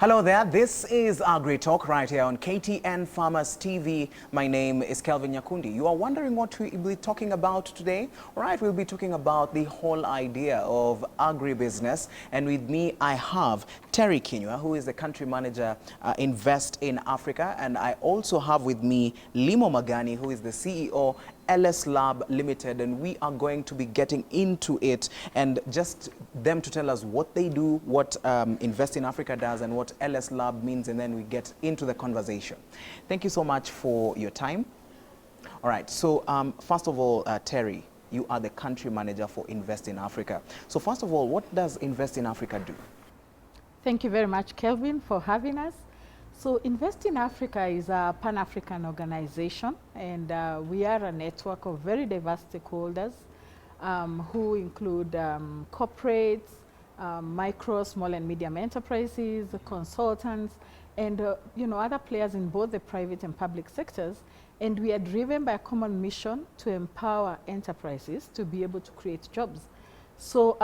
Hello there, this is AgriTalk right here on KTN Farmers TV. My name is Kelvin Nyakundi. You are wondering what we'll be talking about today? All right, we'll be talking about the whole idea of agribusiness. And with me, I have Terry Kinyua, who is the country manager, Invest in Africa. And I also have with me Limo Magani, who is the CEO, LS Lab Limited, and we are going to be getting into it and just them to tell us what they do, what Invest in Africa does, and what LS Lab means, and then we get into the conversation. Thank you so much for your time. All right, so first of all, Terry, you are the country manager for Invest in Africa. So first of all, what does Invest in Africa do? Thank you very much, Kelvin, for having us. So Invest in Africa is a Pan-African organization, and we are a network of very diverse stakeholders who include corporates, micro, small and medium enterprises, consultants, and other players in both the private and public sectors. And we are driven by a common mission to empower enterprises to be able to create jobs. So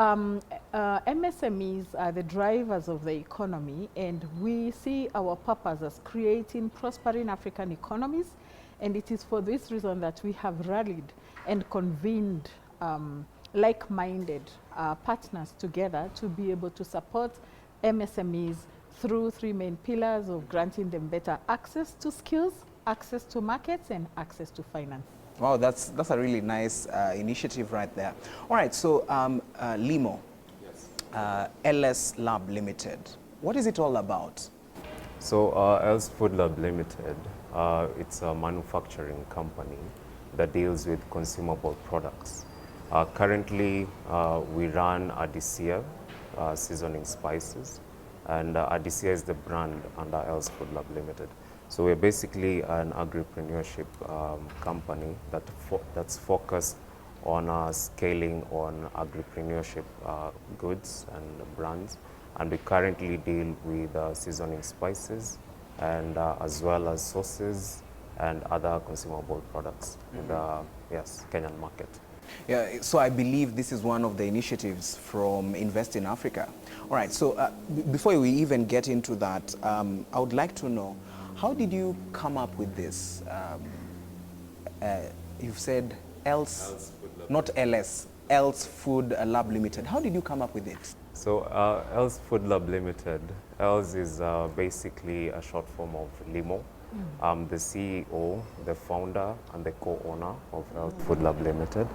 MSMEs are the drivers of the economy, and we see our purpose as creating prospering African economies. And it is for this reason that we have rallied and convened like-minded partners together to be able to support MSMEs through three main pillars of granting them better access to skills, access to markets, and access to finance. Wow, that's a really nice initiative right there. All right, so Limo, yes. LS Lab Limited, what is it all about? So LS Food Lab Limited, it's a manufacturing company that deals with consumable products. Currently, we run Adisia seasoning spices, and Adisia is the brand under LS Food Lab Limited. So we're basically an agripreneurship company that's focused on scaling on agripreneurship goods and brands. And we currently deal with seasoning spices and as well as sauces and other consumable products in the Kenyan market. Yeah, so I believe this is one of the initiatives from Invest in Africa. All right, so before we even get into that, I would like to know, how did you come up with this? You've said LS not LS, LS Food Lab Limited. How did you come up with it? So LS Food Lab Limited, LS is basically a short form of Limo. I'm the CEO, the founder, and the co-owner of LS Food Lab Limited.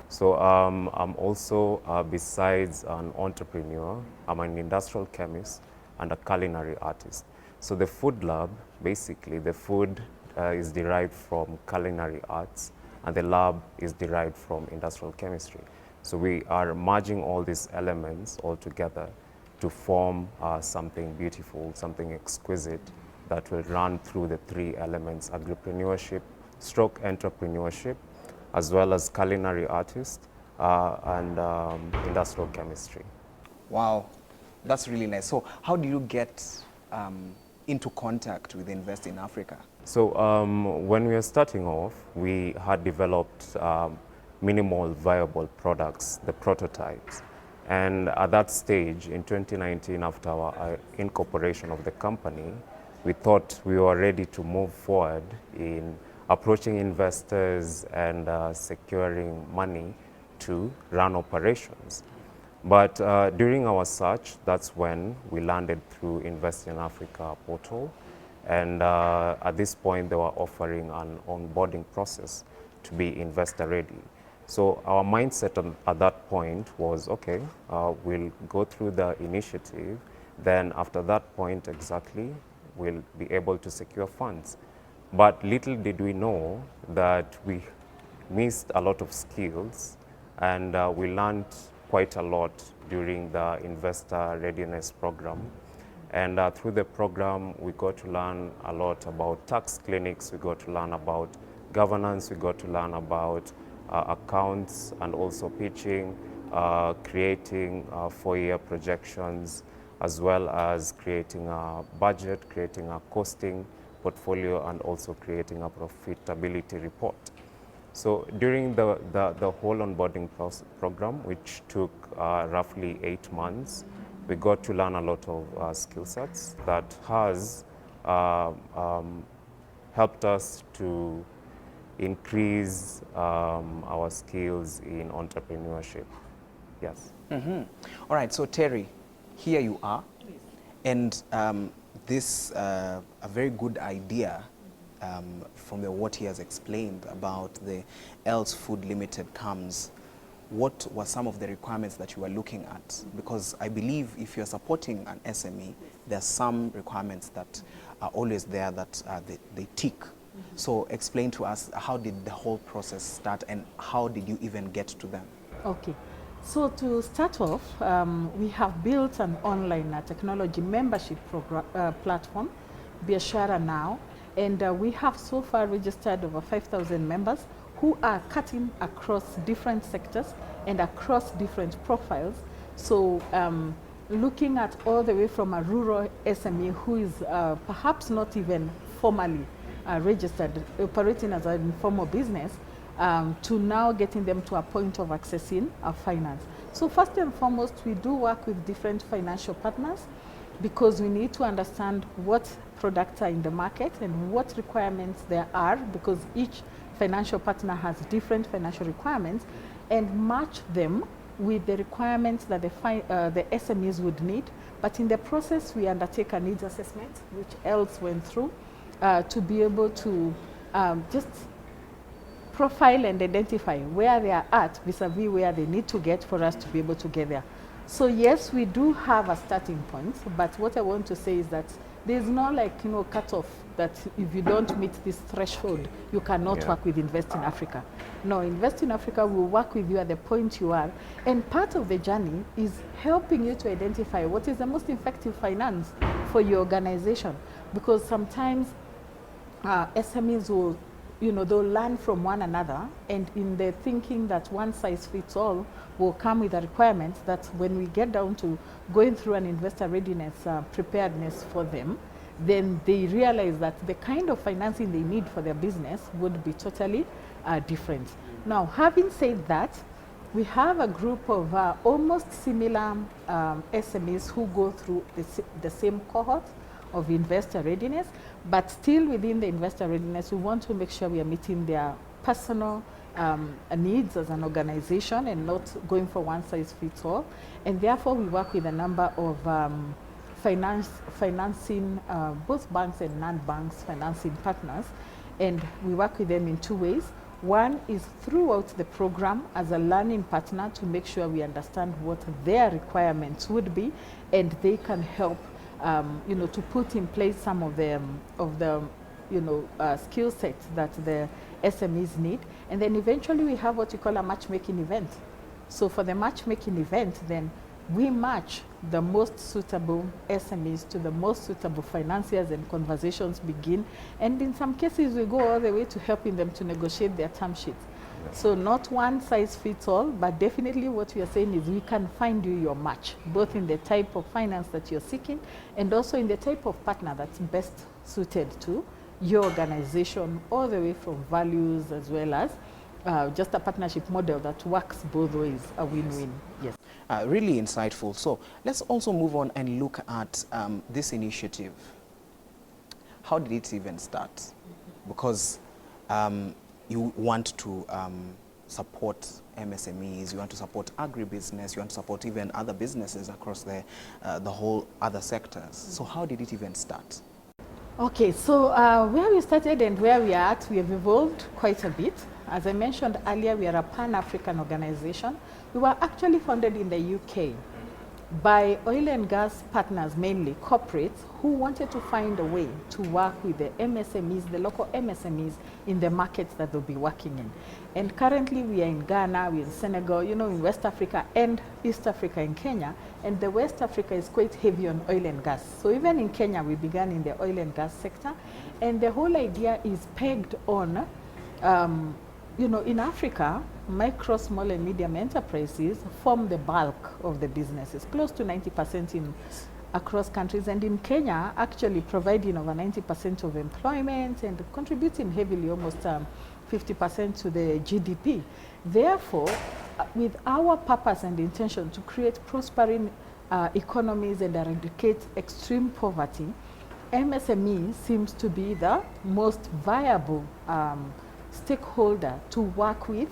So I'm also, besides an entrepreneur, I'm an industrial chemist and a culinary artist. So the food lab, basically, the food is derived from culinary arts, and the lab is derived from industrial chemistry. So we are merging all these elements all together to form something beautiful, something exquisite that will run through the three elements: agripreneurship, stroke entrepreneurship, as well as culinary artist and industrial chemistry. Wow, that's really nice. So how do you get into contact with Invest in Africa? So when we were starting off, we had developed minimal viable products, the prototypes. And at that stage, in 2019, after our incorporation of the company, we thought we were ready to move forward in approaching investors and securing money to run operations. But during our search, that's when we landed through Invest in Africa portal. And at this point, they were offering an onboarding process to be investor ready. So our mindset at that point was, okay, we'll go through the initiative. Then after that point exactly, we'll be able to secure funds. But little did we know that we missed a lot of skills, and we learned quite a lot during the investor readiness program. And through the program, we got to learn a lot about tax clinics, we got to learn about governance, we got to learn about accounts, and also pitching, creating 4-year projections, as well as creating a budget, creating a costing portfolio, and also creating a profitability report. So during the whole onboarding program, which took roughly 8 months, we got to learn a lot of skill sets that has helped us to increase our skills in entrepreneurship. Yes. All right, so Terry, here you are. And this, a very good idea from what he has explained about the Else Food Limited comes. What were some of the requirements that you were looking at? Because I believe if you're supporting an SME, there are some requirements that are always there that they tick. So explain to us, how did the whole process start and how did you even get to them? Okay. So to start off, we have built an online technology membership platform, Biashara Now, and we have so far registered over 5,000 members who are cutting across different sectors and across different profiles. So looking at all the way from a rural SME who is perhaps not even formally registered, operating as an informal business, to now getting them to a point of accessing finance. So first and foremost, we do work with different financial partners because we need to understand what products are in the market and what requirements there are, because each financial partner has different financial requirements, and match them with the requirements that the SMEs would need. But in the process, we undertake a needs assessment, which Else went through, to be able to just profile and identify where they are at vis-a-vis where they need to get for us to be able to get there. So yes, we do have a starting point, but what I want to say is that there's no cutoff that if you don't meet this threshold, you cannot work with Invest in Africa. No, Invest in Africa will work with you at the point you are. And part of the journey is helping you to identify what is the most effective finance for your organization. Because sometimes SMEs will, they'll learn from one another, and in the thinking that one size fits all will come with a requirement that when we get down to going through an investor readiness preparedness for them, then they realize that the kind of financing they need for their business would be totally different. Now, having said that, we have a group of almost similar SMEs who go through the same cohort of investor readiness, but still within the investor readiness, we want to make sure we are meeting their personal needs as an organization and not going for one size fits all. And therefore, we work with a number of financing, both banks and non-banks financing partners, and we work with them in two ways. One is throughout the program as a learning partner to make sure we understand what their requirements would be, and they can help to put in place some of the skill sets that the SMEs need. And then eventually we have what we call a matchmaking event. So for the matchmaking event, then we match the most suitable SMEs to the most suitable financiers, and conversations begin. And in some cases, we go all the way to helping them to negotiate their term sheets. So not one size fits all, but definitely what we are saying is we can find you your match, both in the type of finance that you're seeking and also in the type of partner that's best suited to your organization, all the way from values as well as just a partnership model that works both ways, a win-win. Yes. Really insightful. So let's also move on and look at this initiative. How did it even start? Because you want to support MSMEs, you want to support agribusiness, you want to support even other businesses across the whole other sectors. So how did it even start? Okay, so where we started and where we are at, we have evolved quite a bit. As I mentioned earlier, we are a Pan-African organization. We were actually founded in the UK by oil and gas partners, mainly corporates, who wanted to find a way to work with the MSMEs, the local MSMEs in the markets that they'll be working in. And currently we are in Ghana, we're in Senegal, in West Africa and East Africa in Kenya. And the West Africa is quite heavy on oil and gas. So even in Kenya, we began in the oil and gas sector. And the whole idea is pegged on in Africa, micro, small and medium enterprises form the bulk of the businesses, close to 90% across countries. And in Kenya, actually providing over 90% of employment and contributing heavily, almost 50% to the GDP. Therefore, with our purpose and intention to create prospering economies and eradicate extreme poverty, MSME seems to be the most viable stakeholder to work with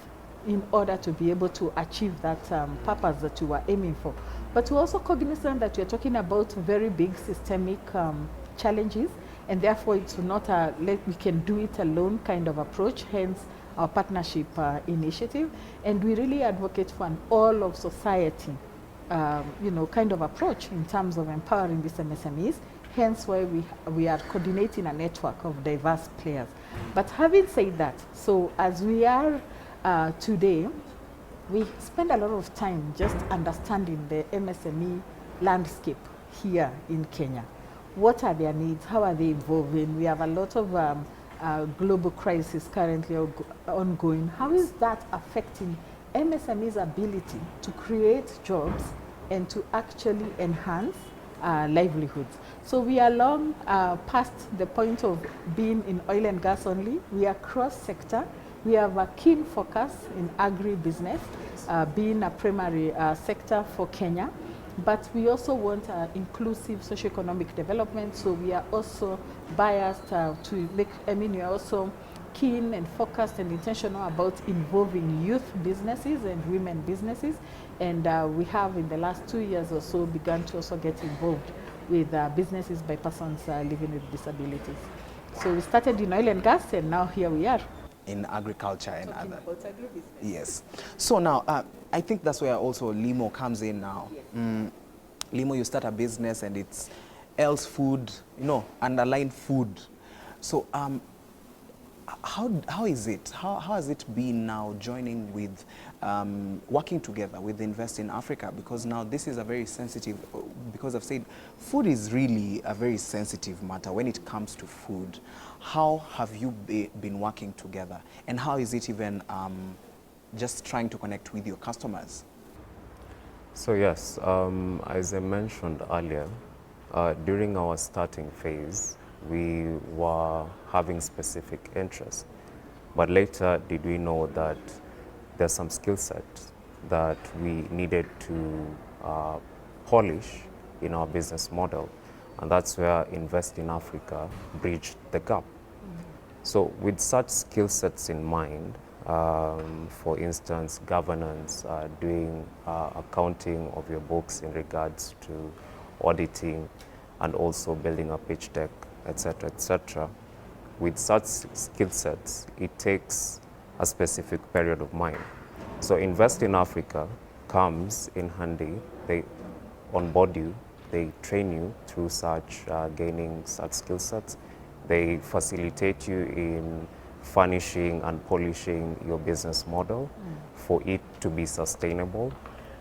in order to be able to achieve that purpose that you are aiming for. But we're also cognizant that you're talking about very big systemic challenges, and therefore it's not a we can do it alone kind of approach, hence our partnership initiative. And we really advocate for an all of society kind of approach in terms of empowering these MSMEs, hence why we are coordinating a network of diverse players. But having said that, so as we are today, we spend a lot of time just understanding the MSME landscape here in Kenya. What are their needs? How are they evolving? We have a lot of global crisis currently ongoing. How is that affecting MSME's ability to create jobs and to actually enhance livelihoods? So we are long past the point of being in oil and gas only. We are cross-sector. We have a keen focus in agribusiness, being a primary sector for Kenya. But we also want inclusive socioeconomic development, so we are also biased to make, we are also keen and focused and intentional about involving youth businesses and women businesses. And we have in the last 2 years or so begun to also get involved with businesses by persons living with disabilities. So we started in oil and gas, and now here we are. In agriculture and Talking other. about agribusiness. Yes. So now, I think that's where also Limo comes in now. Yes. Limo, you start a business and it's else food, underlying food. So how is it? How has it been now joining with, working together with Invest in Africa? Because now this is a very sensitive, because I've said food is really a very sensitive matter when it comes to food. How have you been working together? And how is it even just trying to connect with your customers? So yes, as I mentioned earlier, during our starting phase, we were having specific interests. But later did we know that there's some skill sets that we needed to polish in our business model. And that's where Invest in Africa bridged the gap. So with such skill sets in mind, for instance, governance, doing accounting of your books in regards to auditing, and also building a pitch deck, etc. With such skill sets, it takes a specific period of time. So Invest in Africa comes in handy. They onboard you, they train you through such gaining such skill sets. They facilitate you in furnishing and polishing your business model for it to be sustainable.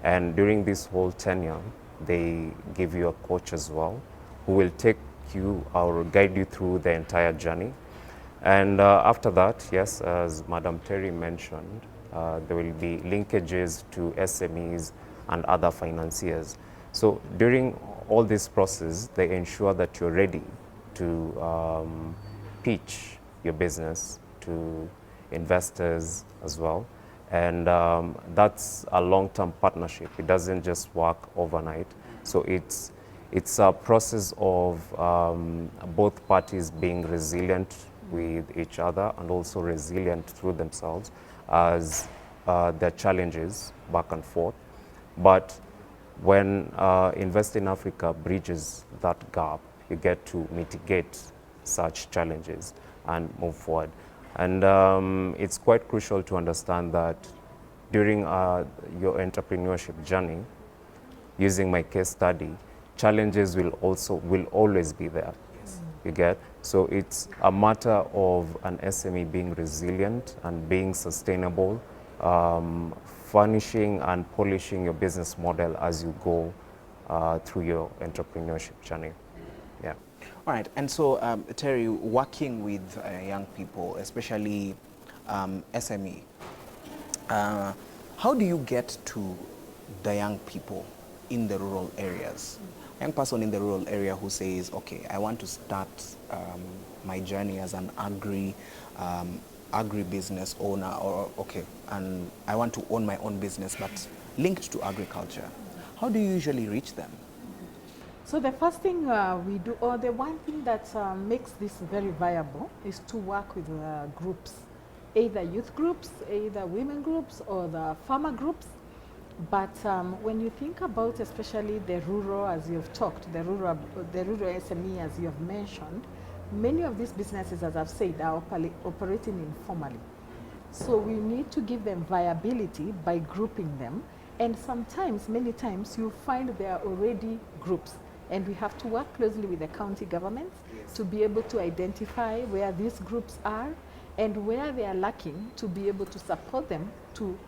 And during this whole tenure, they give you a coach as well who will take you or guide you through the entire journey. And after that, yes, as Madam Terry mentioned, there will be linkages to SMEs and other financiers. So during all this process, they ensure that you're ready to pitch your business to investors as well. And that's a long-term partnership. It doesn't just work overnight. So it's a process of both parties being resilient with each other and also resilient through themselves as their challenges back and forth. But when Invest in Africa bridges that gap, you get to mitigate such challenges and move forward. And it's quite crucial to understand that during your entrepreneurship journey, using my case study, challenges will always be there. Yes. You get? So it's a matter of an SME being resilient and being sustainable, furnishing and polishing your business model as you go through your entrepreneurship journey. Yeah. All right, and so Terry, working with young people, especially SME, how do you get to the young people in the rural areas? A young person in the rural area who says, okay, I want to start my journey as an agribusiness owner, or okay, and I want to own my own business, but linked to agriculture. How do you usually reach them? So the first thing we do, or the one thing that makes this very viable, is to work with groups, either youth groups, either women groups, or the farmer groups. But when you think about especially the rural, as you've talked, the rural SME, as you have mentioned, many of these businesses, as I've said, are operating informally. So we need to give them viability by grouping them. And sometimes, many times, you find there are already groups. And we have to work closely with the county governments to be able to identify where these groups are and where they are lacking, to be able to support them to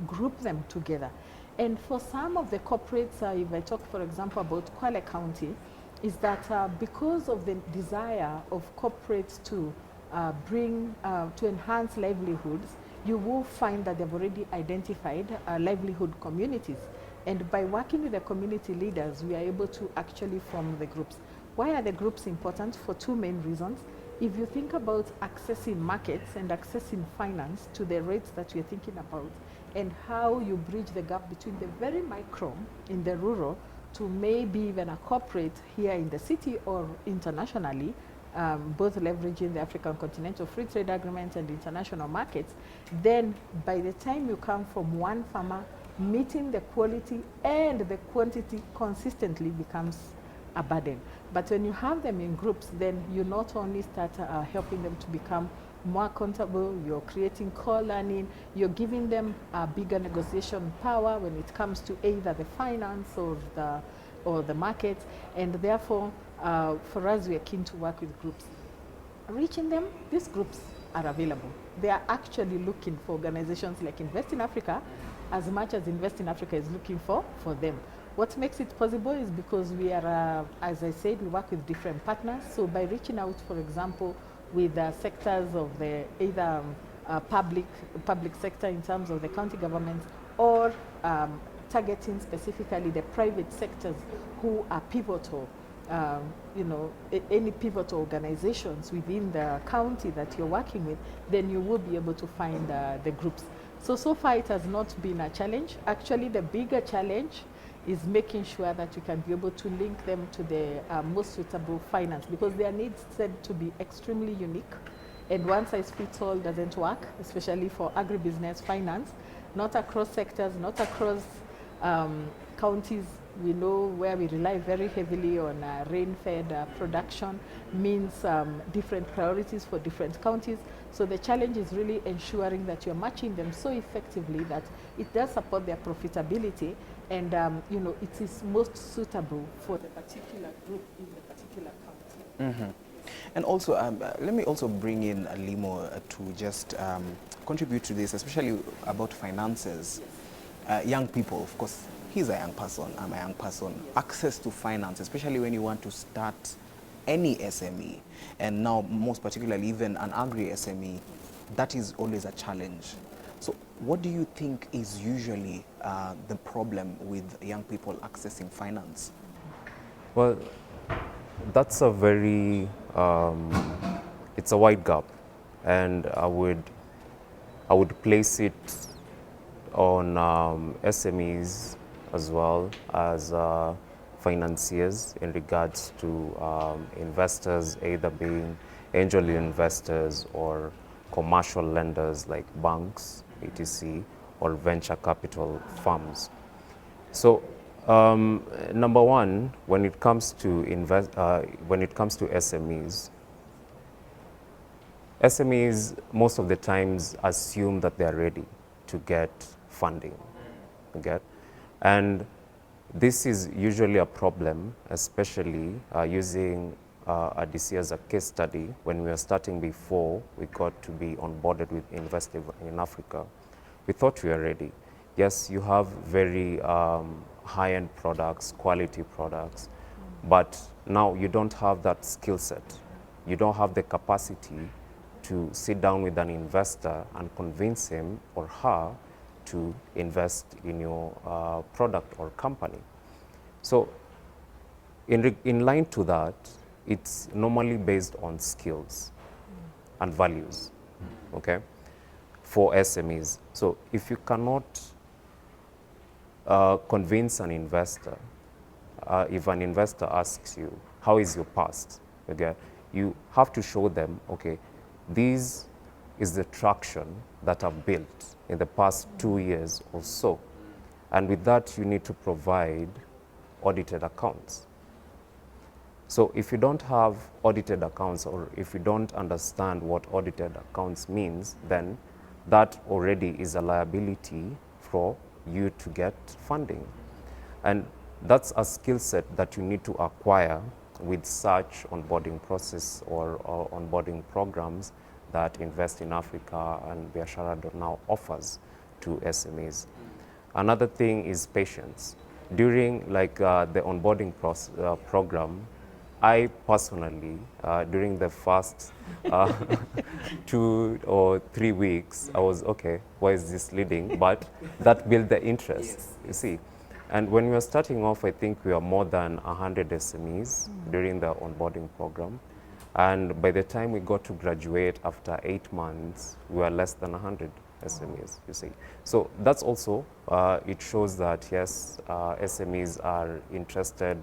group them together. And for some of the corporates, if I talk, for example, about Kwale County, is that because of the desire of corporates to to enhance livelihoods, you will find that they've already identified livelihood communities. And by working with the community leaders, we are able to actually form the groups. Why are the groups important? For two main reasons. If you think about accessing markets and accessing finance to the rates that we're thinking about, and how you bridge the gap between the very micro in the rural to maybe even a corporate here in the city or internationally, both leveraging the African Continental Free Trade Agreement and international markets, then by the time you come from one farmer, meeting the quality and the quantity consistently becomes a burden. But when you have them in groups, then you not only start helping them to become more accountable, you're creating co-learning, you're giving them a bigger negotiation power when it comes to either the finance or the markets, and therefore for us, we are keen to work with groups. Reaching them, these groups are available. They are actually looking for organizations like Invest in Africa as much as Invest in Africa is looking for them. What makes it possible is because we are, as I said, we work with different partners. So by reaching out, for example, with sectors of the either public sector in terms of the county governments, or targeting specifically the private sectors who are pivotal, any pivotal organizations within the county that you're working with, then you will be able to find the groups. So far it has not been a challenge. Actually, the bigger challenge is making sure that you can be able to link them to the most suitable finance, because their needs tend to be extremely unique. And one size fits all doesn't work, especially for agribusiness finance, not across sectors, not across counties. We know where we rely very heavily on rain-fed production means different priorities for different counties. So the challenge is really ensuring that you're matching them so effectively that it does support their profitability, and it is most suitable for the particular group in the particular county. Mm-hmm. And also, let me also bring in Limo to just contribute to this, especially about finances. Young people, of course, he's a young person, I'm a young person. Yes. Access to finance, especially when you want to start any SME, and now most particularly even an agri-SME, that is always a challenge. So what do you think is usually the problem with young people accessing finance? Well, that's a very, it's a wide gap, and I would place it on SMEs as well as financiers in regards to investors, either being angel investors or commercial lenders like banks, etc., or venture capital firms. So number one, when it comes to SMEs most of the times assume that they are ready to get funding, okay? And this is usually a problem, especially using ADC as a case study. When we were starting before we got to be onboarded with Invest in Africa, we thought we were ready. Yes, you have very high-end products, quality products, but now you don't have that skill set. You don't have the capacity to sit down with an investor and convince him or her to invest in your product or company. So in line to that, it's normally based on skills and values, okay, for SMEs. So if you cannot convince an investor, if an investor asks you, how is your past? Okay, you have to show them, okay, this is the traction that I've built in the past 2 years or so. And with that, you need to provide audited accounts. So if you don't have audited accounts, or if you don't understand what audited accounts means, then that already is a liability for you to get funding. And that's a skill set that you need to acquire with such onboarding process or onboarding programs that Invest in Africa and Biashara now offers to SMEs. Another thing is patience. During the onboarding program, I personally, during the first 2 or 3 weeks, I was, okay, where is this leading? But that built the interest, yes. You see. And when we were starting off, I think we were more than 100 SMEs during the onboarding program. And by the time we got to graduate after 8 months, we were less than 100 SMEs, you see. So that's also, it shows that, yes, SMEs are interested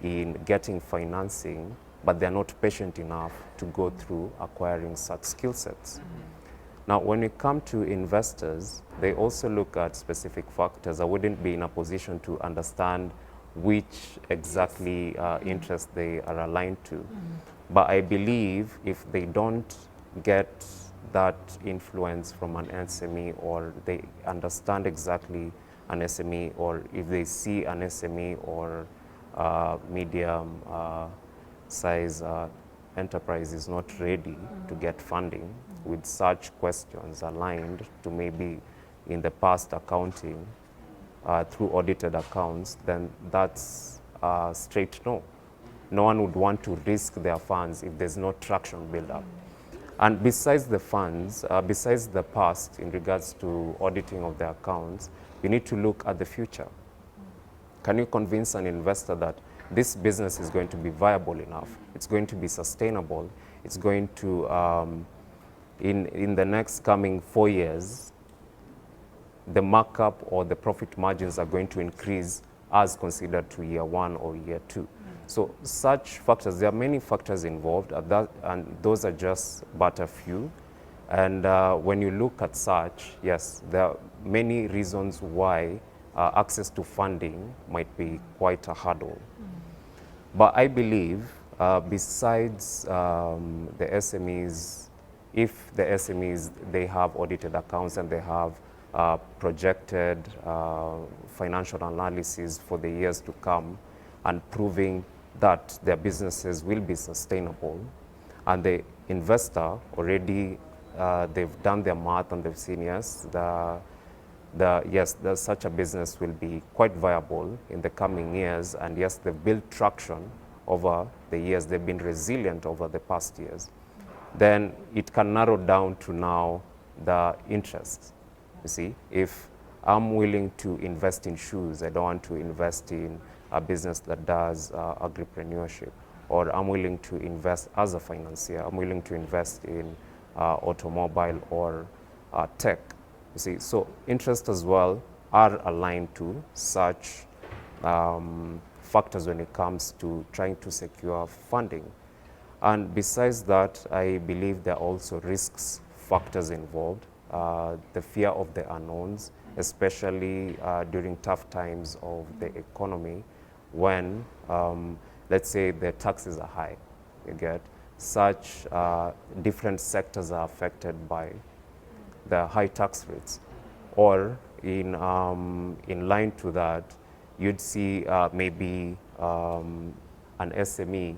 in getting financing, but they're not patient enough to go through acquiring such skill sets. Now, when we come to investors, they also look at specific factors. I wouldn't be in a position to understand which exactly interest they are aligned to. But I believe if they don't get that influence from an SME, or they understand exactly an SME, or if they see an SME or medium size enterprise is not ready to get funding with such questions aligned to maybe in the past accounting through audited accounts, then that's straight no. No one would want to risk their funds if there's no traction build up. And besides the funds, besides the past in regards to auditing of the accounts, you need to look at the future. Can you convince an investor that this business is going to be viable enough? It's going to be sustainable. It's going to, in the next coming 4 years, the markup or the profit margins are going to increase as considered to year 1 or year 2. So such factors, there are many factors involved, and those are just but a few. And when you look at such, yes, there are many reasons why access to funding might be quite a hurdle. But I believe besides the SMEs, if the SMEs, they have audited accounts and they have projected financial analysis for the years to come and proving that their businesses will be sustainable, and the investor already, they've done their math and they've seen, yes, yes, such a business will be quite viable in the coming years, and yes, they've built traction over the years, they've been resilient over the past years, then it can narrow down to now the interest. You see, if I'm willing to invest in shoes, I don't want to invest in a business that does agripreneurship, or I'm willing to invest as a financier, I'm willing to invest in automobile or tech. You see, so interests as well are aligned to such factors when it comes to trying to secure funding. And besides that, I believe there are also risks factors involved, the fear of the unknowns, especially during tough times of the economy, when, let's say, the taxes are high. You get such different sectors are affected by the high tax rates, or in line to that, you'd see maybe an SME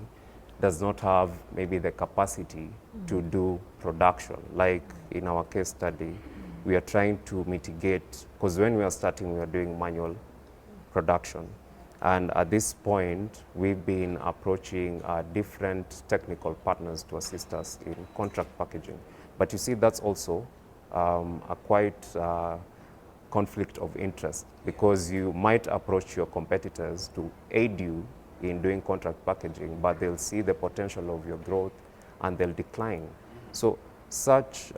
does not have maybe the capacity to do production. Like in our case study, we are trying to mitigate, because when we are starting, we are doing manual production. And at this point, we've been approaching different technical partners to assist us in contract packaging. But you see, that's also a quite conflict of interest, because you might approach your competitors to aid you in doing contract packaging, but they'll see the potential of your growth and they'll decline. So such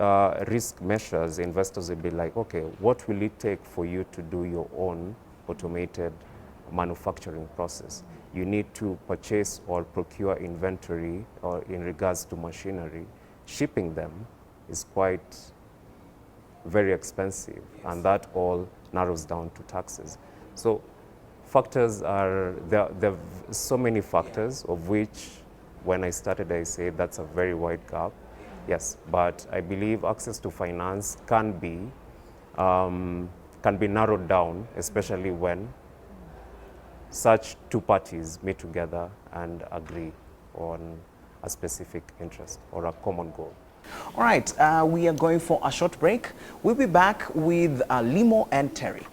risk measures, investors will be like, okay, what will it take for you to do your own automated manufacturing process. You need to purchase or procure inventory or in regards to machinery. Shipping them is quite very expensive, and that all narrows down to taxes. So factors are, there are so many factors, of which when I started I said that's a very wide gap. Yes, but I believe access to finance can be narrowed down, especially when such two parties meet together and agree on a specific interest or a common goal. All right, we are going for a short break. We'll be back with Limo and Terry.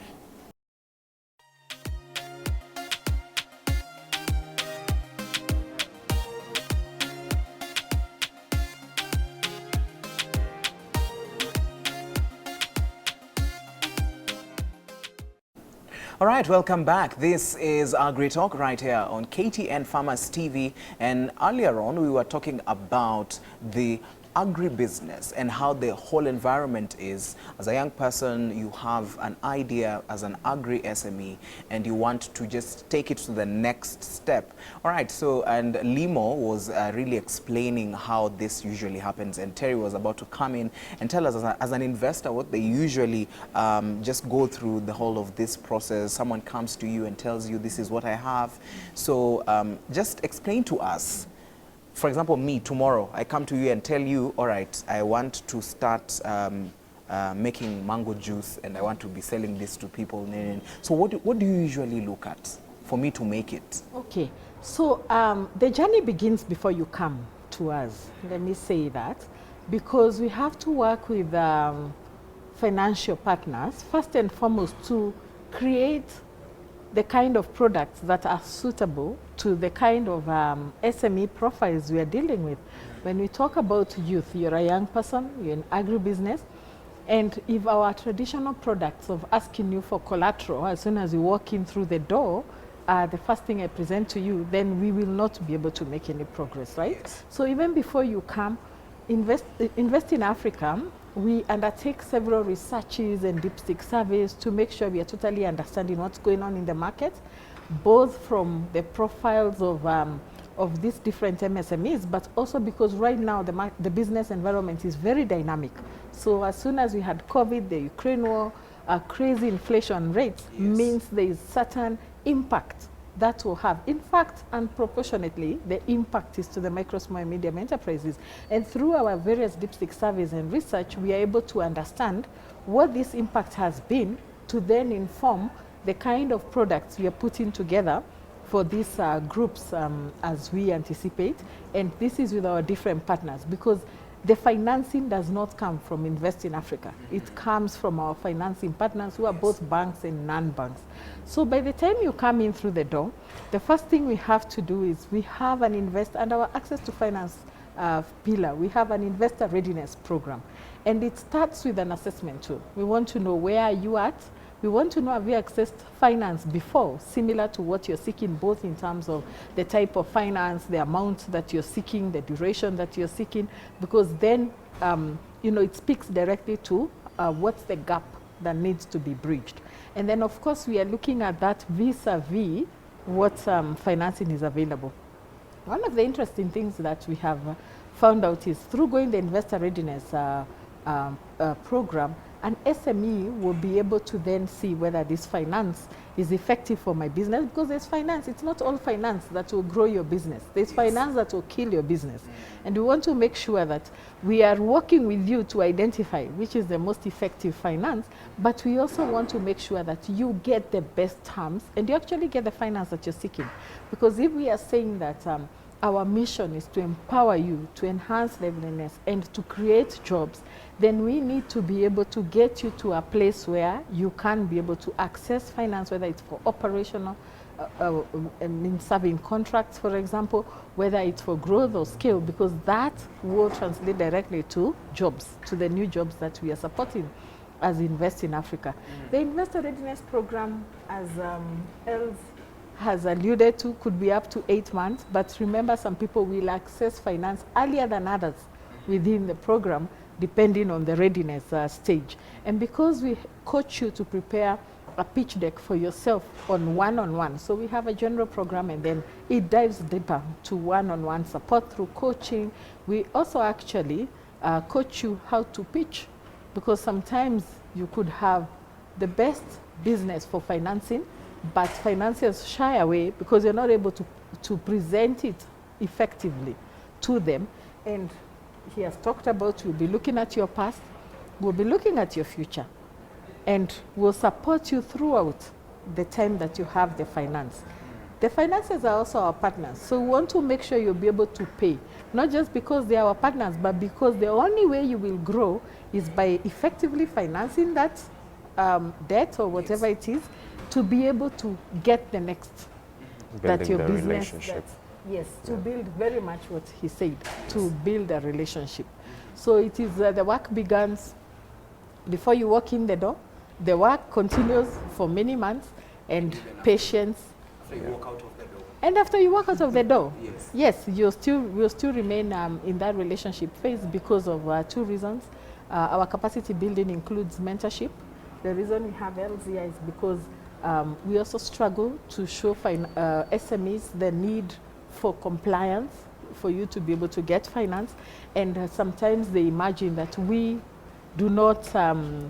All right, welcome back. This is AgriTalk right here on KTN Farmers TV. And earlier on, we were talking about the agribusiness and how the whole environment is. As a young person, you have an idea as an agri-SME and you want to just take it to the next step. All right, so, and Limo was really explaining how this usually happens, and Terry was about to come in and tell us as an investor what they usually just go through the whole of this process. Someone comes to you and tells you, this is what I have. So just explain to us. For example, me, tomorrow, I come to you and tell you, all right, I want to start making mango juice and I want to be selling this to people. So what do you usually look at for me to make it? Okay, so the journey begins before you come to us, let me say that, because we have to work with financial partners, first and foremost, to create the kind of products that are suitable to the kind of SME profiles we are dealing with. When we talk about youth, you're a young person, you're in agribusiness, and if our traditional products of asking you for collateral as soon as you walk in through the door, the first thing I present to you, then we will not be able to make any progress, right? Yes. So even before you come, invest in Africa, we undertake several researches and dipstick surveys to make sure we are totally understanding what's going on in the market, both from the profiles of these different MSMEs, but also because right now the business environment is very dynamic. So as soon as we had COVID, the Ukraine war, crazy inflation rates, yes, means there is certain impact that will have. In fact, unproportionately, the impact is to the micro, small, and medium enterprises. And through our various dipstick surveys and research, we are able to understand what this impact has been to then inform the kind of products we are putting together for these groups as we anticipate. And this is with our different partners, because the financing does not come from Invest in Africa. It comes from our financing partners who are both banks and non-banks. So by the time you come in through the door, the first thing we have to do is we have an invest, and our access to finance pillar, we have an investor readiness program. And it starts with an assessment tool. We want to know, where are you at? We want to know, have you accessed finance before, similar to what you're seeking, both in terms of the type of finance, the amount that you're seeking, the duration that you're seeking, because then, it speaks directly to what's the gap that needs to be bridged. And then, of course, we are looking at that vis-a-vis what financing is available. One of the interesting things that we have found out is through going the investor readiness program, an SME will be able to then see whether this finance is effective for my business, because there's finance. It's not all finance that will grow your business. There's finance that will kill your business. And we want to make sure that we are working with you to identify which is the most effective finance, but we also want to make sure that you get the best terms and you actually get the finance that you're seeking. Because if we are saying that our mission is to empower you, to enhance liveliness, and to create jobs, then we need to be able to get you to a place where you can be able to access finance, whether it's for operational, in serving contracts, for example, whether it's for growth or scale, because that will translate directly to jobs, to the new jobs that we are supporting as Invest in Africa. The Investor Readiness Program, as Els has alluded to, could be up to 8 months, but remember, some people will access finance earlier than others within the program, depending on the readiness stage. And because we coach you to prepare a pitch deck for yourself on one-on-one. So we have a general program, and then it dives deeper to one-on-one support through coaching. We also actually coach you how to pitch, because sometimes you could have the best business for financing, but financiers shy away because you're not able to present it effectively to them. And he has talked about, we'll be looking at your past, we'll be looking at your future, and we'll support you throughout the time that you have the finance. The financiers are also our partners, so we want to make sure you'll be able to pay, not just because they are our partners, but because the only way you will grow is by effectively financing that debt or whatever it is, to be able to get the next. Building that your the business, relationship. yes, to build very much what he said, to build a relationship. So it is the work begins before you walk in the door. The work continues for many months, and patience. After you walk out of the door. And after you walk out of the door, Yes. yes, will still remain in that relationship phase because of 2 reasons. Our capacity building includes mentorship. The reason we have LZI is because we also struggle to show SMEs the need for compliance, for you to be able to get finance. And sometimes they imagine that we do not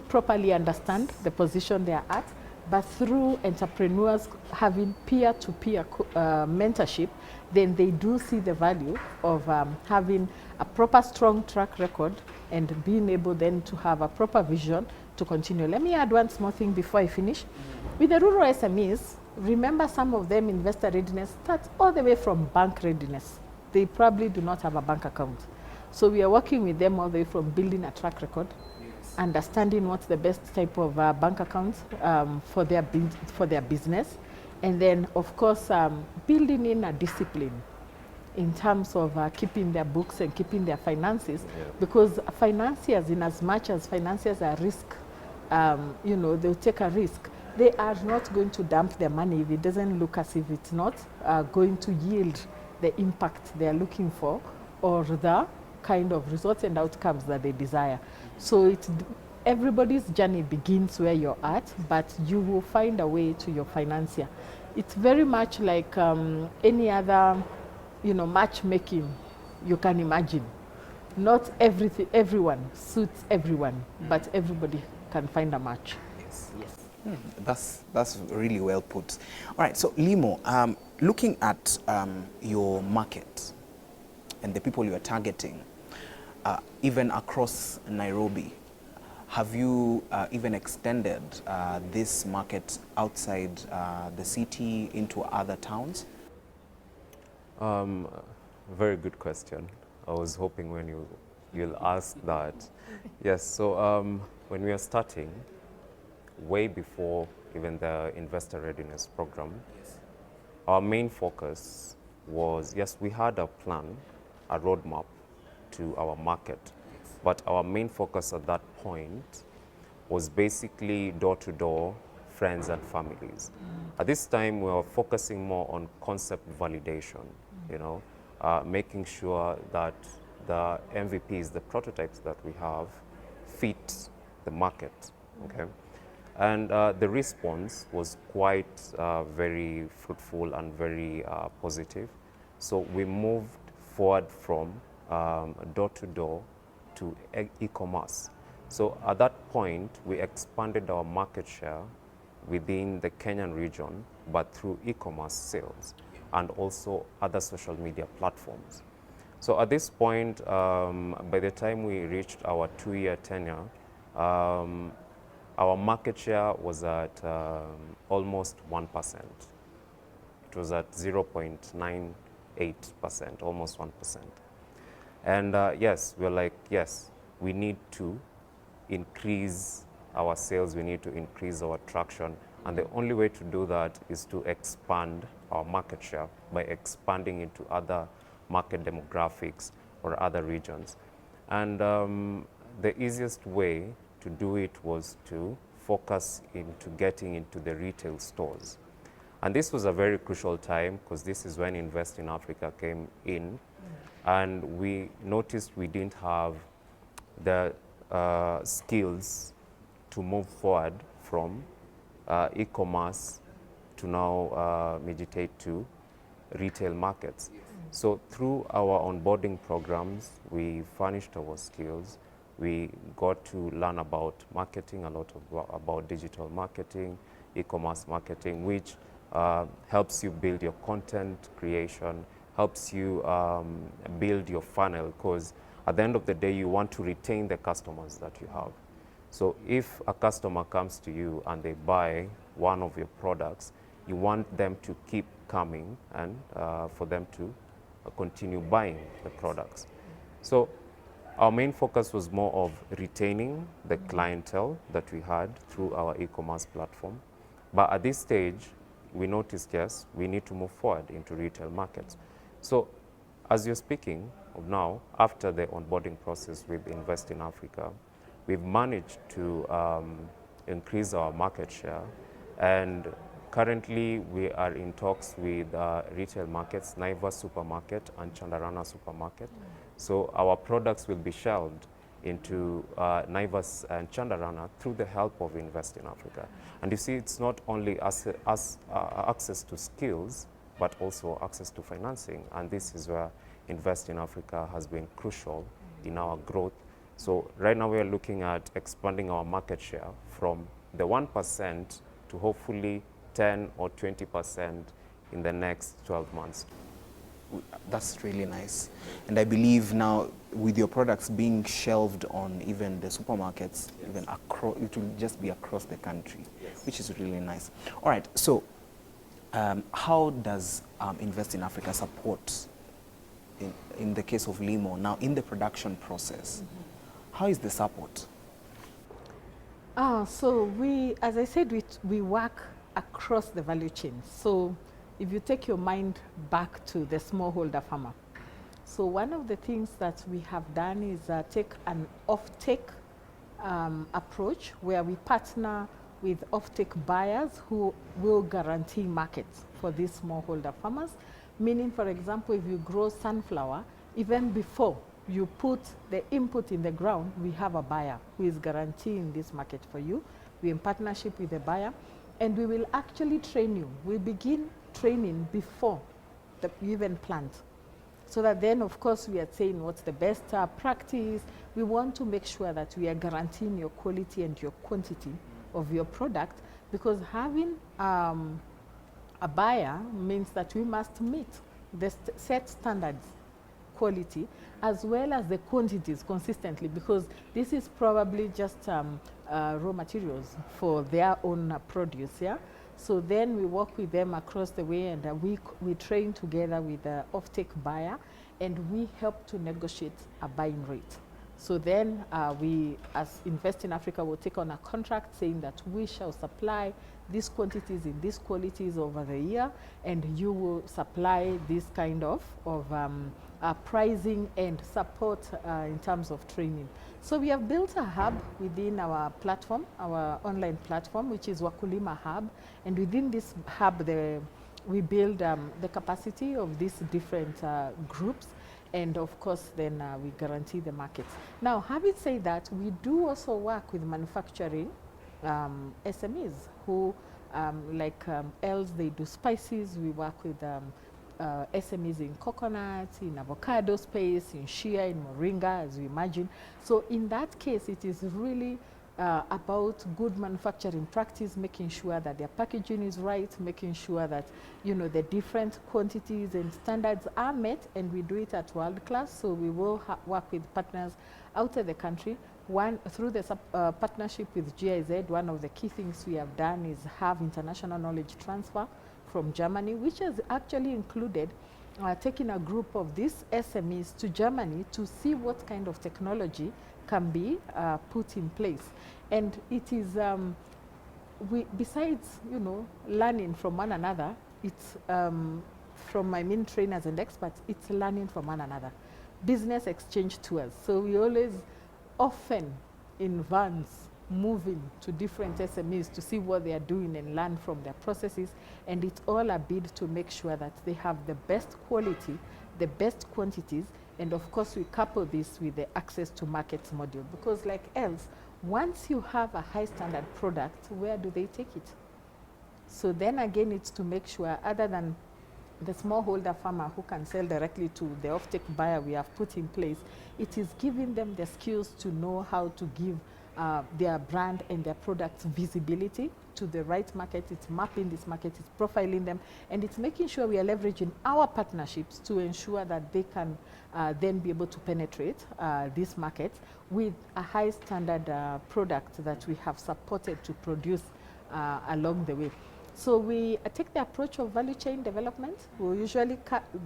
properly understand the position they are at. But through entrepreneurs having peer-to-peer mentorship, then they do see the value of having a proper strong track record and being able then to have a proper vision to continue. Let me add one small thing before I finish. With the rural SMEs, remember some of them investor readiness starts all the way from bank readiness. They probably do not have a bank account. So we are working with them all the way from building a track record, understanding what's the best type of bank account for their business, and then of course building in a discipline in terms of keeping their books and keeping their finances, because financiers, in as much as financiers are risk, they'll take a risk. They are not going to dump their money if it doesn't look as if it's not going to yield the impact they are looking for, or the kind of results and outcomes that they desire. So everybody's journey begins where you're at, but you will find a way to your financier. It's very much like any other, matchmaking you can imagine. Not everyone suits everyone, but everybody can find a match. Yes. That's really well put. All right, so Limo, looking at your market and the people you are targeting, even across Nairobi, have you even extended this market outside the city into other towns? Very good question. I was hoping when you'll ask that. Yes, so when we are starting, way before even the investor readiness program, our main focus was, yes, we had a plan, a roadmap to our market, but our main focus at that point was basically door-to-door, friends and families. At this time, we were focusing more on concept validation, making sure that the MVPs, the prototypes that we have, fit the market, okay? And the response was quite very fruitful and very positive. So we moved forward from door-to-door to e-commerce. So at that point, we expanded our market share within the Kenyan region, but through e-commerce sales and also other social media platforms. So at this point, by the time we reached our 2-year tenure, our market share was at almost 1%. It was at 0.98%, almost 1%. And yes, we're like, yes, we need to increase our sales, we need to increase our traction. And the only way to do that is to expand our market share by expanding into other market demographics or other regions. And the easiest way to do it was to focus into getting into the retail stores. And this was a very crucial time because this is when Invest in Africa came in, and we noticed we didn't have the skills to move forward from e-commerce to now meditate to retail markets. So through our onboarding programs, we furnished our skills. We got to learn about marketing, a lot about digital marketing, e-commerce marketing, which helps you build your content creation, helps you build your funnel, because at the end of the day, you want to retain the customers that you have. So if a customer comes to you and they buy one of your products, you want them to keep coming and for them to continue buying the products. So our main focus was more of retaining the clientele that we had through our e-commerce platform. But at this stage, we noticed, yes, we need to move forward into retail markets. So as you're speaking of now, after the onboarding process with Invest in Africa, we've managed to increase our market share, and currently we are in talks with retail markets, Naivas Supermarket and Chandarana Supermarket. So our products will be shelved into Naivas and Chandarana through the help of Invest in Africa. And you see, it's not only access to skills, but also access to financing. And this is where Invest in Africa has been crucial in our growth. So right now we are looking at expanding our market share from the 1% to hopefully 10 or 20% in the next 12 months. That's really nice. And I believe now with your products being shelved on even the supermarkets, even across, it will just be across the country, which is really nice. All right, so how does Invest in Africa support, in the case of Limo, now in the production process? How is the support? So we, as I said, we work across the value chain. So if you take your mind back to the smallholder farmer, so one of the things that we have done is take an off-take approach where we partner with off-take buyers who will guarantee markets for these smallholder farmers. Meaning, for example, if you grow sunflower, even before you put the input in the ground, we have a buyer who is guaranteeing this market for you. We're in partnership with the buyer, and we will actually train you. We begin training before you even plant. So that then, of course, we are saying what's the best practice. We want to make sure that we are guaranteeing your quality and your quantity of your product, because having a buyer means that we must meet the set standards, quality, as well as the quantities consistently, because this is probably just raw materials for their own produce. Yeah. So then we work with them across the way, and we train together with the off-take buyer, and we help to negotiate a buying rate. So then we, as Invest in Africa, will take on a contract saying that we shall supply these quantities in these qualities over the year, and you will supply this kind of pricing and support in terms of training. So we have built a hub within our platform, our online platform, which is Wakulima Hub, and within this hub we build the capacity of these different groups, and of course then we guarantee the markets. Now, having said that, we do also work with manufacturing SMEs who like Els, they do spices. We work with SMEs in coconut, in avocado space, in shea, in moringa, as you imagine. So in that case, it is really about good manufacturing practice, making sure that their packaging is right, making sure that, you know, the different quantities and standards are met, and we do it at world class. So we will work with partners out of the country. One, through the partnership with GIZ, one of the key things we have done is have international knowledge transfer from Germany, which has actually included taking a group of these SMEs to Germany to see what kind of technology can be put in place. And it is, besides, you know, learning from one another, it's from my main trainers and experts, it's learning from one another. Business exchange tours. So we always often in vans moving to different SMEs to see what they are doing and learn from their processes. And it's all a bid to make sure that they have the best quality, the best quantities, and of course we couple this with the access to markets module, because like else, once you have a high standard product, where do they take it? So then again, it's to make sure, other than the smallholder farmer who can sell directly to the offtake buyer we have put in place, it is giving them the skills to know how to give their brand and their products visibility to the right market. It's mapping this market, it's profiling them, and it's making sure we are leveraging our partnerships to ensure that they can then be able to penetrate this market with a high standard product that we have supported to produce along the way. So we take the approach of value chain development. We usually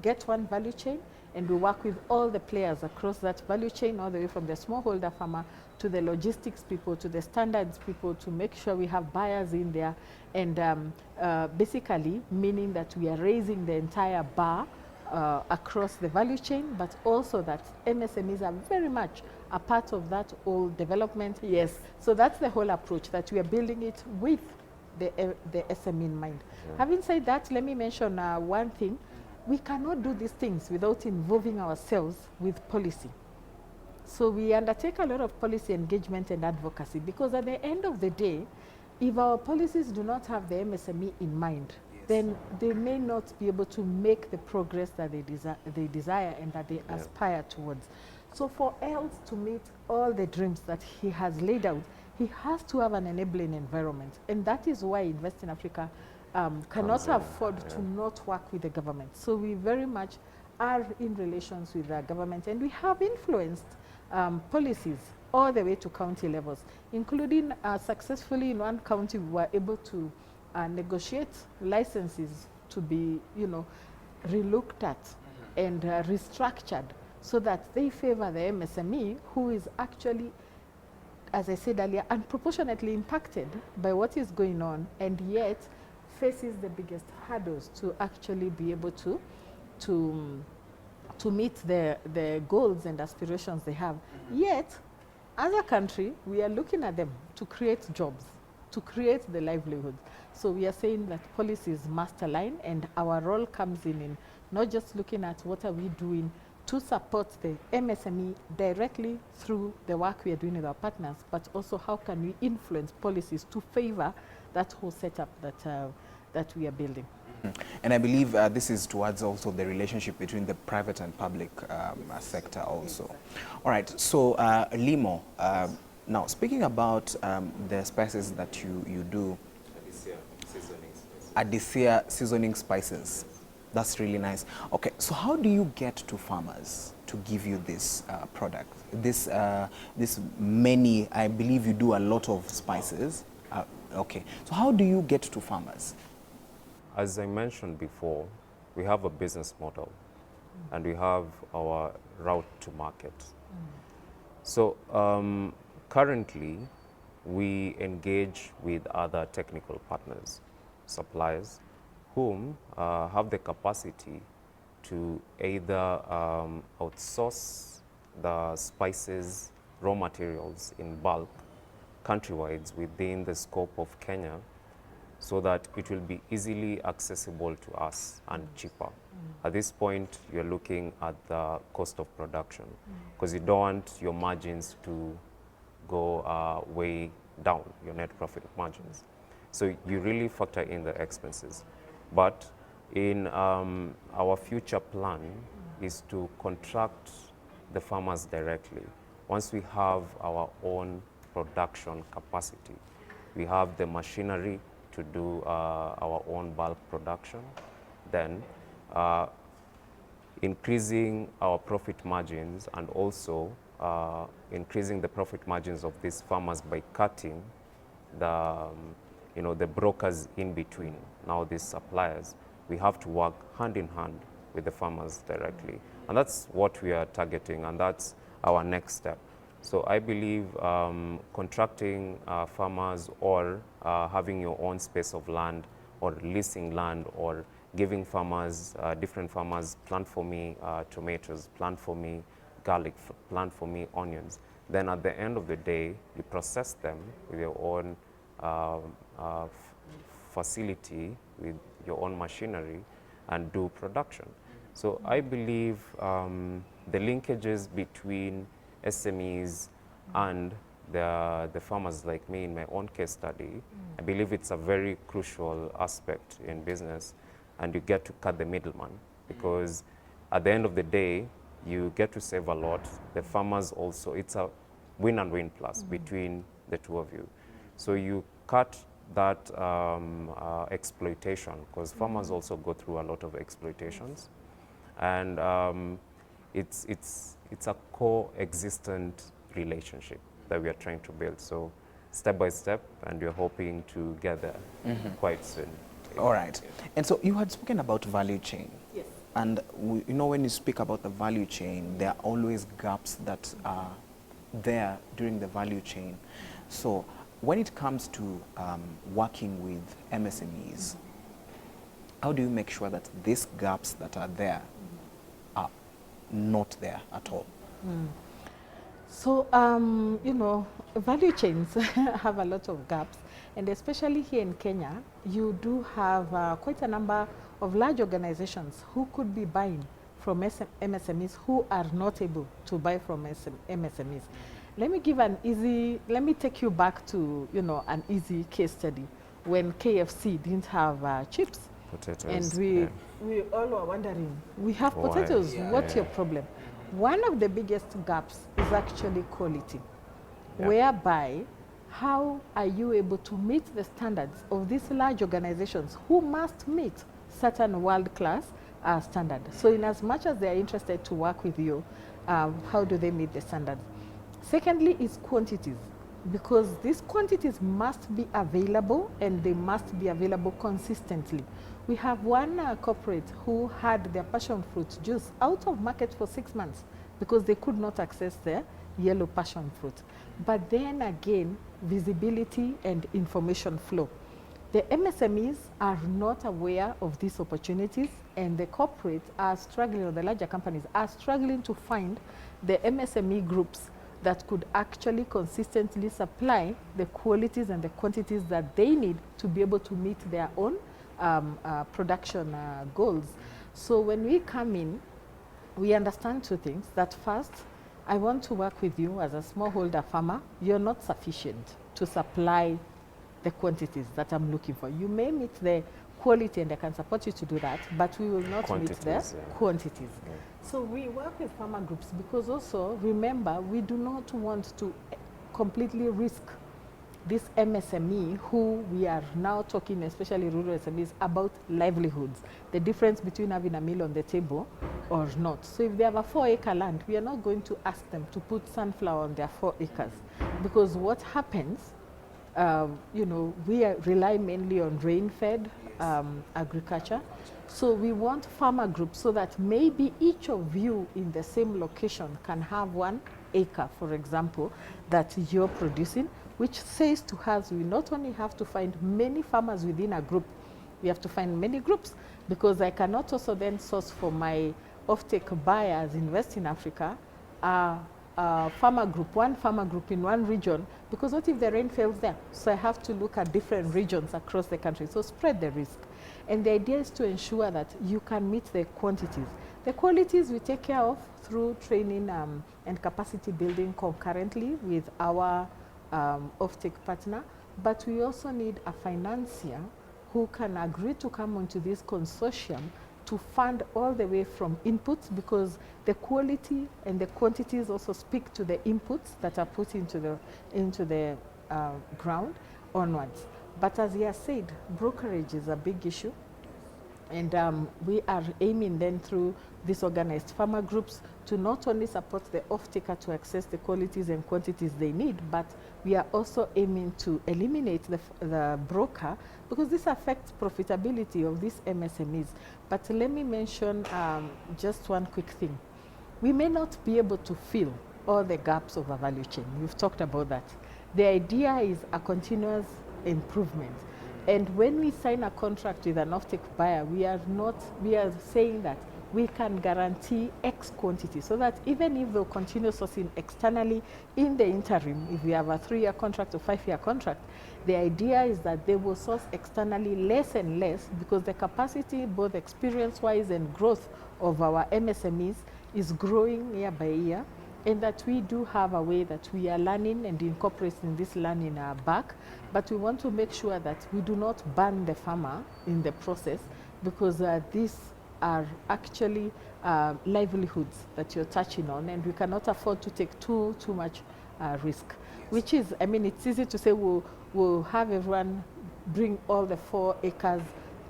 get one value chain, and we work with all the players across that value chain, all the way from the smallholder farmer to the logistics people, to the standards people, to make sure we have buyers in there, and basically meaning that we are raising the entire bar across the value chain, but also that MSMEs are very much a part of that whole development. Yes, so that's the whole approach, that we are building it with the SME in mind. Yeah. Having said that, let me mention one thing. We cannot do these things without involving ourselves with policy. So we undertake a lot of policy engagement and advocacy, because at the end of the day, if our policies do not have the MSME in mind, then they may not be able to make the progress that they desire and that they aspire towards. So for Els to meet all the dreams that he has laid out, he has to have an enabling environment. And that is why Invest in Africa cannot afford to not work with the government. So we very much are in relations with the government, and we have influenced policies all the way to county levels, including successfully in one county we were able to negotiate licenses to be, relooked at and restructured so that they favor the MSME, who is actually, as I said earlier, unproportionately impacted by what is going on, and yet faces the biggest hurdles to actually be able to meet the goals and aspirations they have. Yet, as a country, we are looking at them to create jobs, to create the livelihoods. So we are saying that policies must align, and our role comes in not just looking at what are we doing to support the MSME directly through the work we are doing with our partners, but also how can we influence policies to favor that whole setup that we are building. And I believe this is towards also the relationship between the private and public sector also. All right, so Limo, now speaking about the spices that you do, Adisia seasoning spices. That's really nice. Okay, so how do you get to farmers to give you this product? This many, I believe you do a lot of spices. Okay, so how do you get to farmers? As I mentioned before, we have a business model and we have our route to market. So currently, we engage with other technical partners, suppliers, whom have the capacity to either outsource the spices, raw materials in bulk, countrywide within the scope of Kenya, so that it will be easily accessible to us and cheaper. At this point, you're looking at the cost of production, because you don't want your margins to go way down, your net profit margins. So you really factor in the expenses. But in our future plan is to contract the farmers directly. Once we have our own production capacity, we have the machinery to do our own bulk production, then increasing our profit margins and also increasing the profit margins of these farmers by cutting the the brokers in between. Now these suppliers, we have to work hand in hand with the farmers directly. And that's what we are targeting, and that's our next step. So I believe contracting farmers or having your own space of land or leasing land or giving farmers, different farmers, plant for me tomatoes, plant for me garlic, plant for me onions. Then at the end of the day, you process them with your own facility, with your own machinery, and do production. So I believe the linkages between SMEs and the farmers like me in my own case study, I believe it's a very crucial aspect in business, and you get to cut the middleman, because at the end of the day, you get to save a lot. The farmers also, it's a win and win plus between the two of you. So you cut that exploitation, because farmers also go through a lot of exploitations, and it's a coexistent relationship that we are trying to build. So step by step, and we're hoping to get there quite soon. All right. And so you had spoken about value chain. Yes. And you know, when you speak about the value chain, there are always gaps that are there during the value chain. So when it comes to working with MSMEs, how do you make sure that these gaps that are there are not there at all? So, you know, value chains have a lot of gaps, and especially here in Kenya, you do have quite a number of large organizations who could be buying from MSMEs who are not able to buy from MSMEs. Let me take you back to, you know, an easy case study when KFC didn't have chips. Potatoes. And we all were wondering, we have Why? potatoes, Yeah. what's your problem? One of the biggest gaps is actually quality, Yeah. whereby how are you able to meet the standards of these large organizations who must meet certain world-class standards? So in as much as they are interested to work with you, how do they meet the standards? Secondly is quantities, because these quantities must be available, and they must be available consistently. We have one corporate who had their passion fruit juice out of market for 6 months because they could not access their yellow passion fruit. But then again, visibility and information flow. The MSMEs are not aware of these opportunities, and the corporates are struggling, or the larger companies are struggling to find the MSME groups that could actually consistently supply the qualities and the quantities that they need to be able to meet their own production goals. So when we come in, we understand two things. That first, I want to work with you as a smallholder farmer. You're not sufficient to supply the quantities that I'm looking for. You may meet the quality, and I can support you to do that, but we will not meet the quantities. Yeah. So we work with farmer groups because also, remember, we do not want to completely risk this MSME who we are now talking, especially rural SMEs, about livelihoods, the difference between having a meal on the table or not. So if they have a 4-acre land, we are not going to ask them to put sunflower on their 4 acres, because what happens, you know, we rely mainly on rain-fed agriculture. So we want farmer groups so that maybe each of you in the same location can have 1 acre, for example, that you're producing, which says to us we not only have to find many farmers within a group, we have to find many groups, because I cannot also then source for my offtake buyers in West Africa farmer group, one farmer group in one region, because what if the rain fails there? So I have to look at different regions across the country. So spread the risk. And the idea is to ensure that you can meet the quantities. The qualities we take care of through training and capacity building concurrently with our offtake partner, but we also need a financier who can agree to come onto this consortium to fund all the way from inputs, because the quality and the quantities also speak to the inputs that are put into the ground onwards. But as he has said, brokerage is a big issue, and we are aiming then through these organized farmer groups to not only support the off-taker to access the qualities and quantities they need, but we are also aiming to eliminate the broker, because this affects profitability of these MSMEs. But let me mention just one quick thing. We may not be able to fill all the gaps of a value chain. We've talked about that. The idea is a continuous improvement. And when we sign a contract with an offtake buyer, we are saying that we can guarantee X quantity, so that even if they'll continue sourcing externally in the interim, if we have a 3-year contract or 5-year contract, the idea is that they will source externally less and less, because the capacity, both experience-wise and growth of our MSMEs, is growing year by year. and that we do have a way that we are learning and incorporating this learning back, but we want to make sure that we do not burn the farmer in the process, because these are actually livelihoods that you're touching on, and we cannot afford to take too much risk. Which is, I mean, it's easy to say we'll have everyone bring all the 4 acres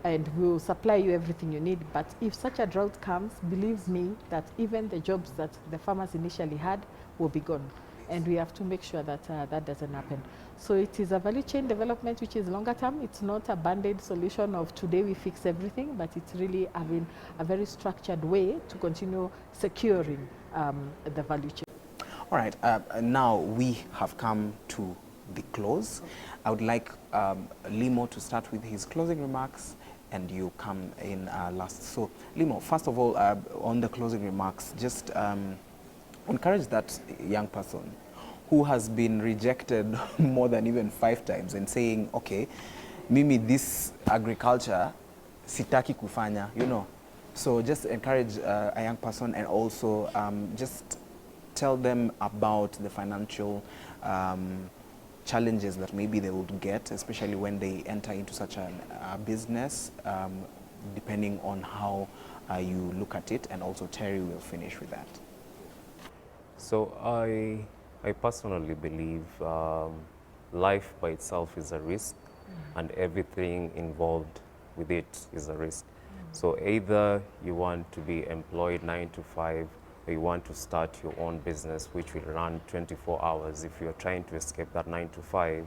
and we'll supply you everything you need. But if such a drought comes, believe me that even the jobs that the farmers initially had will be gone. And we have to make sure that that doesn't happen. So it is a value chain development which is longer term. It's not a band-aid solution of today we fix everything, but it's really having a very structured way to continue securing the value chain. All right, now we have come to the close. I would like Limo to start with his closing remarks, and you come in last. So Limo, first of all, on the closing remarks, just encourage that young person who has been rejected more than even 5 times and saying, okay, mimi this agriculture sitaki kufanya, you know. So just encourage a young person, and also just tell them about the financial challenges that maybe they would get, especially when they enter into such a business, depending on how you look at it, and also Terry will finish with that. So I personally believe life by itself is a risk, and everything involved with it is a risk. So either you want to be employed 9 to 5, or you want to start your own business which will run 24 hours. If you're trying to escape that 9 to 5,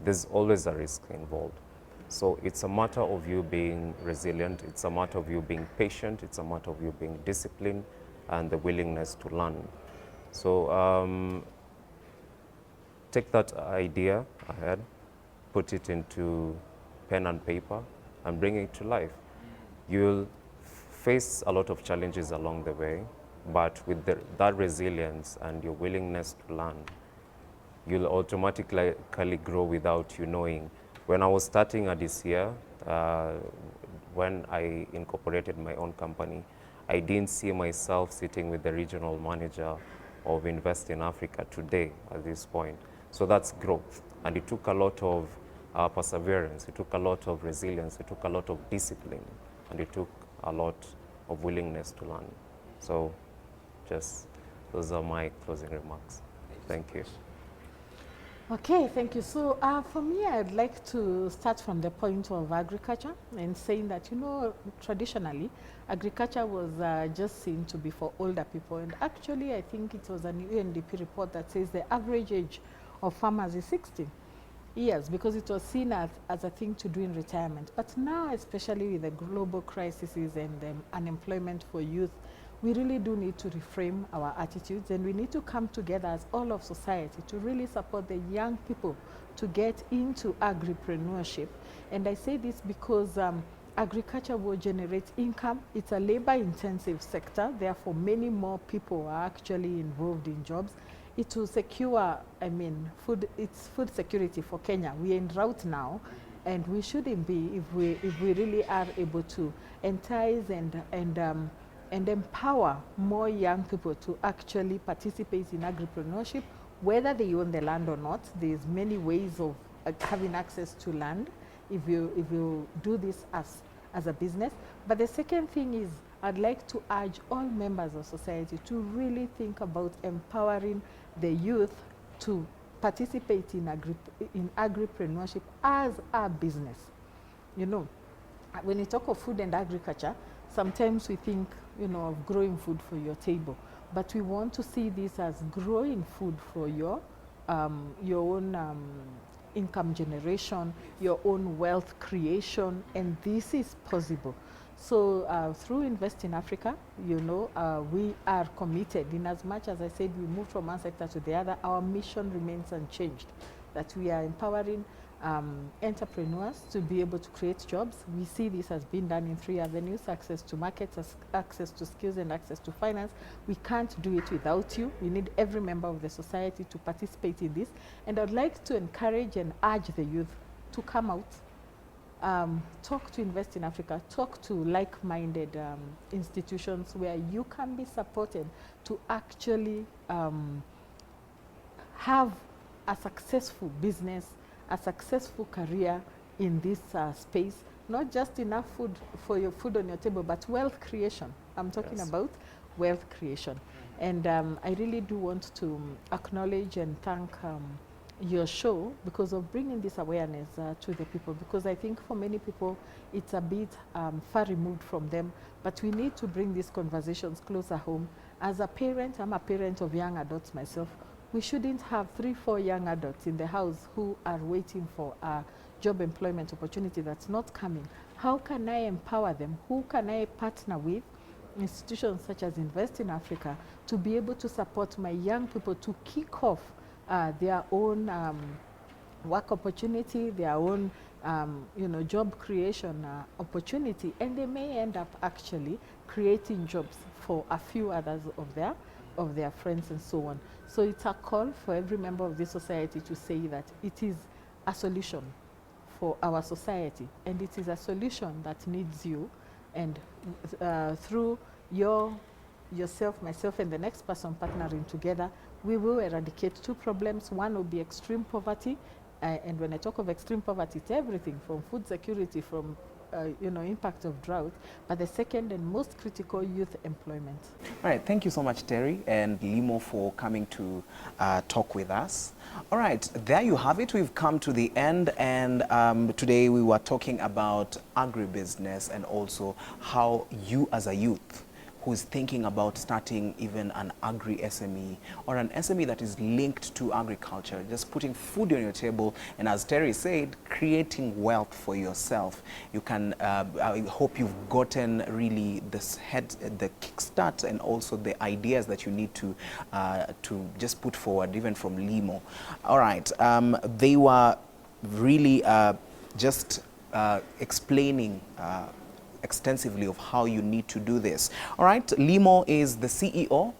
there's always a risk involved. So it's a matter of you being resilient, it's a matter of you being patient, it's a matter of you being disciplined, and the willingness to learn. So take that idea ahead, put it into pen and paper, and bring it to life. You'll face a lot of challenges along the way, but with that resilience and your willingness to learn, you'll automatically grow without you knowing. When I was starting this year, when I incorporated my own company, I didn't see myself sitting with the regional manager of Invest in Africa today at this point. So that's growth. And it took a lot of perseverance, it took a lot of resilience, it took a lot of discipline, and it took a lot of willingness to learn. So just those are my closing remarks. Thank you. Okay, thank you. So for me, I'd like to start from the point of agriculture and saying that, you know, traditionally, agriculture was just seen to be for older people. And actually, I think it was an UNDP report that says the average age of farmers is 60 years, because it was seen as a thing to do in retirement. But now, especially with the global crises and the unemployment for youth, we really do need to reframe our attitudes, and we need to come together as all of society to really support the young people to get into agripreneurship. And I say this because agriculture will generate income. It's a labor-intensive sector, therefore many more people are actually involved in jobs. It will secure, I mean, it's food security for Kenya. We are en route now, and we shouldn't be if we really are able to entice and empower more young people to actually participate in agripreneurship, whether they own the land or not. There's many ways of having access to land if you do this as a business. But the second thing is, I'd like to urge all members of society to really think about empowering the youth to participate in agripreneurship as a business. You know, when you talk of food and agriculture, sometimes we think, you know, of growing food for your table, but we want to see this as growing food for your own income generation, your own wealth creation, and this is possible. So through Invest in Africa, you know, we are committed. In as much as I said we move from one sector to the other, our mission remains unchanged, that we are empowering entrepreneurs to be able to create jobs. We see this has been done in 3 avenues: access to markets, access to skills, and access to finance. We can't do it without you. We need every member of the society to participate in this. And I'd like to encourage and urge the youth to come out talk to Invest in Africa, talk to like-minded institutions where you can be supported to actually have a successful business, a successful career in this space, not just enough food for your food on your table, but wealth creation. I'm talking about wealth creation. And I really do want to acknowledge and thank your show because of bringing this awareness to the people, because I think for many people it's a bit far removed from them, but we need to bring these conversations closer home. As a parent, I'm a parent of young adults myself. We shouldn't have 3-4 young adults in the house who are waiting for a job employment opportunity that's not coming. How can I empower them? Who can I partner with? Institutions such as Invest in Africa to be able to support my young people to kick off their own work opportunity, their own job creation opportunity, and they may end up actually creating jobs for a few others of their friends and so on. So it's a call for every member of this society to say that it is a solution for our society, and it is a solution that needs you, and through yourself, myself, and the next person partnering together, we will eradicate 2 problems. One will be extreme poverty, and when I talk of extreme poverty, it's everything from food security, from impact of drought, but the second and most critical, youth employment. All right, thank you so much, Terry and Limo, for coming to talk with us. All right, there you have it. We've come to the end, and today we were talking about agribusiness and also how you as a youth who's thinking about starting even an agri-SME or an SME that is linked to agriculture, just putting food on your table, and as Terry said, creating wealth for yourself. You can, I hope you've gotten really the kickstart and also the ideas that you need to just put forward, even from Limo. All right, they were really just explaining extensively of how you need to do this. All right, Limo is the CEO,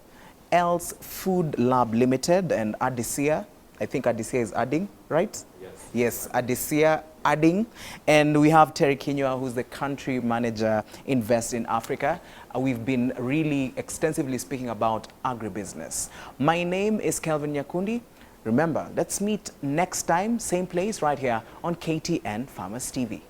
Els Food Lab Limited, and Adisia, I think Adisia is adding, right? Yes. Yes, Adisia adding. And we have Terry Kinyua, who's the country manager, Invest in Africa. We've been really extensively speaking about agribusiness. My name is Kelvin Nyakundi. Remember, let's meet next time, same place right here on KTN Farmers TV.